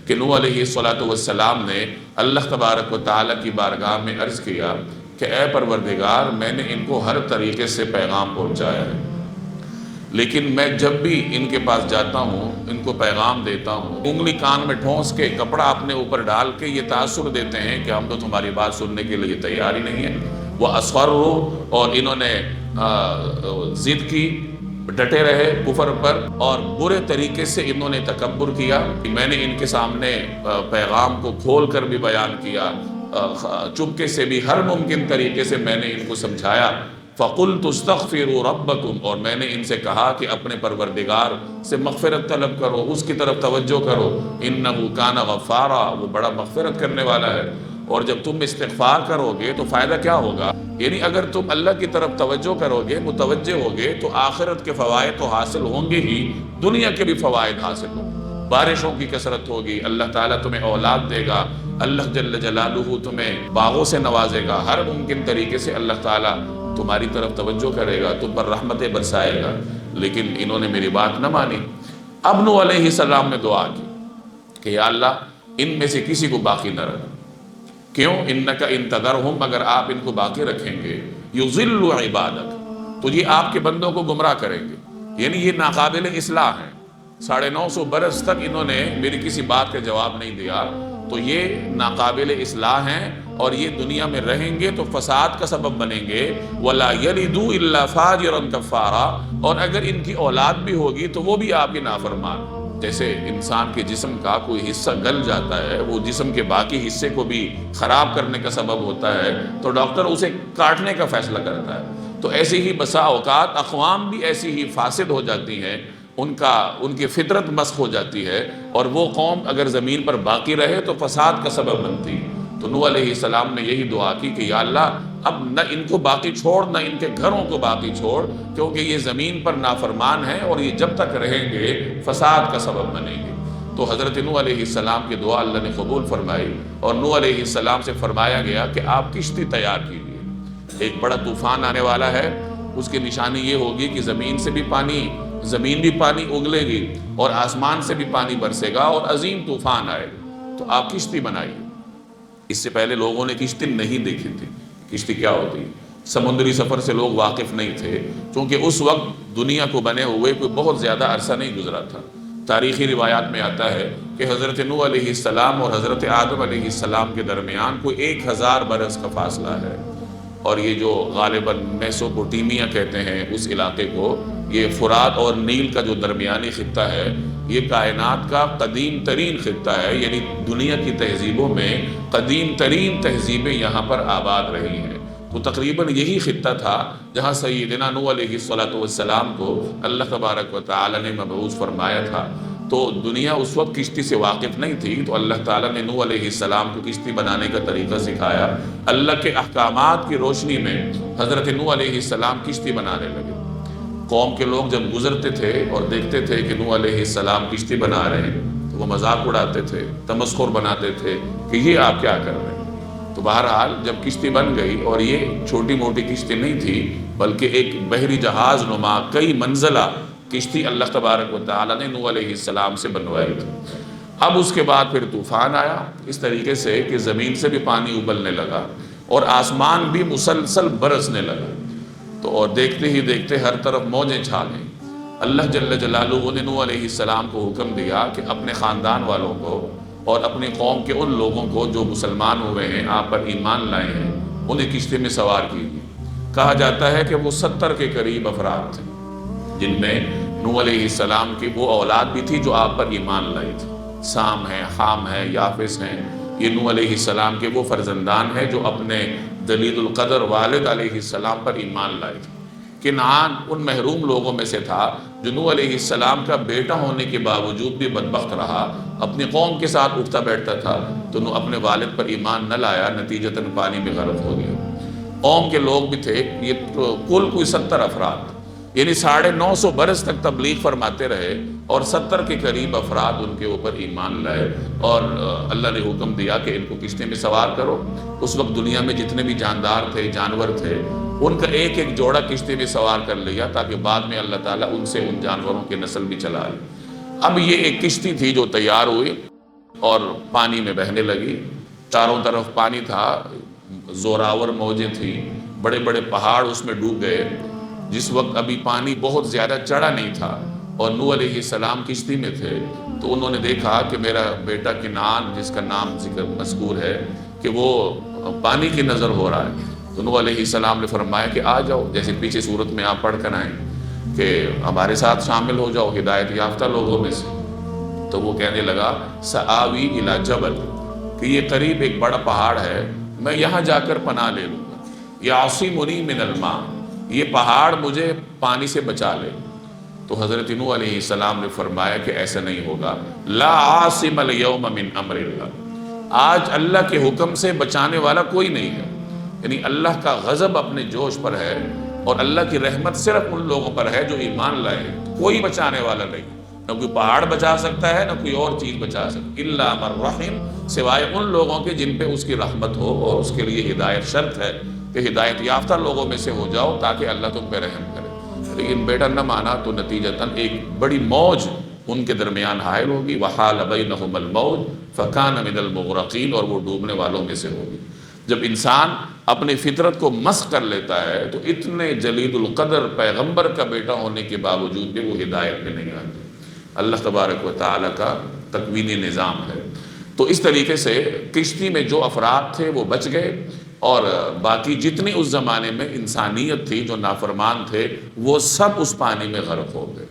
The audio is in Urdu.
کہ نوح علیہ السلام نے اللہ تبارک و تعالیٰ کی بارگاہ میں عرض کیا کہ اے پروردگار، میں نے ان کو ہر طریقے سے پیغام پہنچایا ہے، لیکن میں جب بھی ان کے پاس جاتا ہوں، ان کو پیغام دیتا ہوں، انگلی کان میں ٹھونس کے کپڑا اپنے اوپر ڈال کے یہ تاثر دیتے ہیں کہ ہم تو تمہاری بات سننے کے لیے تیار ہی نہیں ہیں۔ وہ اصروا، اور انہوں نے ضد کی، ڈٹے رہے کفر پر، اور برے طریقے سے انہوں نے تکبر کیا۔ میں نے ان کے سامنے پیغام کو کھول کر بھی بیان کیا، چپکے سے بھی، ہر ممکن طریقے سے میں نے ان کو سمجھایا۔ فَقُلْتُ اسْتَغْفِرُوا رَبَّكُمْ، اور میں نے ان سے کہا کہ اپنے پروردگار سے مغفرت طلب کرو، اس کی طرف توجہ کرو، إِنَّهُ كَانَ غَفَّارًا، وہ بڑا مغفرت کرنے والا ہے۔ اور جب تم استغفار کرو گے تو فائدہ کیا ہوگا؟ یعنی اگر تم اللہ کی طرف توجہ کرو گے، متوجہ ہوگے، تو آخرت کے فوائد تو حاصل ہوں گے ہی، دنیا کے بھی فوائد حاصل ہوں گے۔ بارشوں کی کثرت ہوگی، اللہ تعالیٰ تمہیں اولاد دے گا، اللہ جل جلالہ تمہیں باغوں سے نوازے گا، ہر ممکن طریقے سے اللہ تعالیٰ تمہاری طرف توجہ کرے گا، تم پر رحمتیں برسائے گا۔ لیکن انہوں نے میری بات نہ مانی۔ اب نوح علیہ السلام نے دعا کی کہ یا اللہ، ان میں سے کسی کو باقی نہ رکھ۔ کیوں؟ انک ان تذرہم، اگر آپ ان کو باقی رکھیں گے، یضلوا عبادک، تو یہ آپ کے بندوں کو گمراہ کریں گے۔ یعنی یہ ناقابل اصلاح ہیں، 950 برس تک انہوں نے میری کسی بات کا جواب نہیں دیا، تو یہ ناقابل اصلاح ہیں، اور یہ دنیا میں رہیں گے تو فساد کا سبب بنیں گے۔ وَلَا يَلِدُوا إِلَّا فَاجِرًا كَفَّارًا، اور اگر ان کی اولاد بھی ہوگی تو وہ بھی آپ کی نافرمان۔ جیسے انسان کے جسم کا کوئی حصہ گل جاتا ہے، وہ جسم کے باقی حصے کو بھی خراب کرنے کا سبب ہوتا ہے، تو ڈاکٹر اسے کاٹنے کا فیصلہ کرتا ہے۔ تو ایسے ہی بسا اوقات اقوام بھی ایسی ہی فاسد ہو جاتی ہیں، ان کی فطرت مسخ ہو جاتی ہے، اور وہ قوم اگر زمین پر باقی رہے تو فساد کا سبب بنتی ہے۔ تو نوح علیہ السلام نے یہی دعا کی کہ یا اللہ، اب نہ ان کو باقی چھوڑ، نہ ان کے گھروں کو باقی چھوڑ، کیونکہ یہ زمین پر نافرمان ہیں، اور یہ جب تک رہیں گے فساد کا سبب بنیں گے۔ تو حضرت نوح علیہ السلام کی دعا اللہ نے قبول فرمائی، اور نوح علیہ السلام سے فرمایا گیا کہ آپ کشتی تیار کیجیے، ایک بڑا طوفان آنے والا ہے، اس کی نشانی یہ ہوگی کہ زمین بھی پانی اگلے گی، اور آسمان سے بھی پانی برسے گا، اور عظیم طوفان آئے گا، تو آپ کشتی بنائیے۔ اس سے پہلے لوگوں نے کشتی نہیں دیکھی تھی، کشتی کیا ہوتی ہے، سمندری سفر سے لوگ واقف نہیں تھے، چونکہ اس وقت دنیا کو بنے ہوئے کوئی بہت زیادہ عرصہ نہیں گزرا تھا۔ تاریخی روایات میں آتا ہے کہ حضرت نوح علیہ السلام اور حضرت آدم علیہ السلام کے درمیان کوئی 1000 برس کا فاصلہ ہے، اور یہ جو غالباً میسوپوٹیمیا کہتے ہیں اس علاقے کو، یہ فرات اور نیل کا جو درمیانی خطہ ہے، یہ کائنات کا قدیم ترین خطہ ہے، یعنی دنیا کی تہذیبوں میں قدیم ترین تہذیبیں یہاں پر آباد رہی ہیں۔ تو تقریباً یہی خطہ تھا جہاں سیدنا نوح علیہ السلام کو اللہ تبارک و تعالی نے مبعوث فرمایا تھا۔ تو دنیا اس وقت کشتی سے واقف نہیں تھی، تو اللہ تعالیٰ نے نوح علیہ السلام کو کشتی بنانے کا طریقہ سکھایا۔ اللہ کے احکامات کی روشنی میں حضرت نوح علیہ السلام کشتی بنانے لگے۔ قوم کے لوگ جب گزرتے تھے اور دیکھتے تھے کہ نوح علیہ السلام کشتی بنا رہے ہیں، تو وہ مذاق اڑاتے تھے، تمسخر بناتے تھے کہ یہ آپ کیا کر رہے ہیں۔ تو بہرحال جب کشتی بن گئی، اور یہ چھوٹی موٹی کشتی نہیں تھی بلکہ ایک بحری جہاز نما کئی منزلہ کشتی اللہ تبارک و تعالیٰ نے نوح علیہ السلام سے بنوائی تھی۔ اب اس کے بعد پھر طوفان آیا، اس طریقے سے کہ زمین سے بھی پانی ابلنے لگا، اور آسمان بھی مسلسل برسنے لگا۔ تو اور دیکھتے ہی دیکھتے ہر طرف موجیں چھا گئیں۔ اللہ جل جلالہ نے نوح علیہ السلام کو حکم دیا کہ اپنے خاندان والوں کو اور اپنی قوم کے ان لوگوں کو جو مسلمان ہوئے ہیں، آپ پر ایمان لائے ہیں، انہیں کشتی میں سوار کیجیے۔ کہا جاتا ہے کہ وہ 70 کے قریب افراد تھے، جن میں نوح علیہ السلام کی وہ اولاد بھی تھی جو آپ پر ایمان لائی تھی۔ سام ہیں، خام ہیں، یافس ہیں، یہ نوح علیہ السلام کے وہ فرزندان ہیں جو اپنے دلیل القدر والد علیہ السلام پر ایمان لائے تھے۔ کنعان ان محروم لوگوں میں سے تھا جو نوح علیہ السلام کا بیٹا ہونے کے باوجود بھی بدبخت رہا، اپنی قوم کے ساتھ اٹھتا بیٹھتا تھا، تو نوح اپنے والد پر ایمان نہ لایا، نتیجتاً پانی میں غرق ہو گیا۔ قوم کے لوگ بھی تھے، یہ کل کوئی 70 افراد، یعنی 950 برس تک تبلیغ فرماتے رہے، اور 70 کے قریب افراد ان کے اوپر ایمان لائے، اور اللہ نے حکم دیا کہ ان کو کشتی میں سوار کرو۔ اس وقت دنیا میں جتنے بھی جاندار تھے، جانور تھے، ان کا ایک ایک جوڑا کشتی میں سوار کر لیا، تاکہ بعد میں اللہ تعالیٰ ان سے ان جانوروں کی نسل بھی چلا لے۔ اب یہ ایک کشتی تھی جو تیار ہوئی، اور پانی میں بہنے لگی، چاروں طرف پانی تھا، زوراور موجیں تھیں، بڑے بڑے پہاڑ اس میں ڈوب گئے۔ جس وقت ابھی پانی بہت زیادہ چڑھا نہیں تھا اور نوح علیہ السلام کشتی میں تھے، تو انہوں نے دیکھا کہ میرا بیٹا کنعان، جس کا نام ذکر مذکور ہے، کہ وہ پانی کی نظر ہو رہا ہے۔ تو نوح علیہ السلام نے فرمایا کہ آ جاؤ، جیسے پیچھے صورت میں آپ پڑھ کر آئیں کہ ہمارے ساتھ شامل ہو جاؤ ہدایت یافتہ لوگوں میں سے۔ تو وہ کہنے لگا سآوی الی جبل، کہ یہ قریب ایک بڑا پہاڑ ہے، میں یہاں جا کر پناہ لے لوں گا، یعصمنی من الماء، یہ پہاڑ مجھے پانی سے بچا لے۔ تو حضرت نوح علیہ السلام نے فرمایا کہ ایسا نہیں ہوگا، لا عاصم اليوم من امر اللہ، آج اللہ کے حکم سے بچانے والا کوئی نہیں ہے۔ یعنی اللہ کا غضب اپنے جوش پر ہے اور اللہ کی رحمت صرف ان لوگوں پر ہے جو ایمان لائے ہیں، کوئی بچانے والا نہیں، نہ کوئی پہاڑ بچا سکتا ہے، نہ کوئی اور چیز بچا سکتا، الا من رحم، سوائے ان لوگوں کے جن پہ اس کی رحمت ہو، اور اس کے لیے ہدایت شرط ہے کہ ہدایت یافتہ لوگوں میں سے ہو جاؤ تاکہ اللہ تم پہ رحم کرے۔ لیکن بیٹا نہ مانا تو نتیجتاً ایک بڑی موج ان کے درمیان حائل ہوگی، وحال بینہم الموج فکان من المغرقین، اور وہ ڈوبنے والوں میں سے ہوگی۔ جب انسان اپنی فطرت کو مسخ کر لیتا ہے تو اتنے جلید القدر پیغمبر کا بیٹا ہونے کے باوجود بھی وہ ہدایت میں نہیں آتے۔ اللہ تبارک و تعالیٰ کا تکوینی نظام ہے۔ تو اس طریقے سے کشتی میں جو افراد تھے وہ بچ گئے، اور باقی جتنی اس زمانے میں انسانیت تھی جو نافرمان تھے وہ سب اس پانی میں غرق ہو گئے۔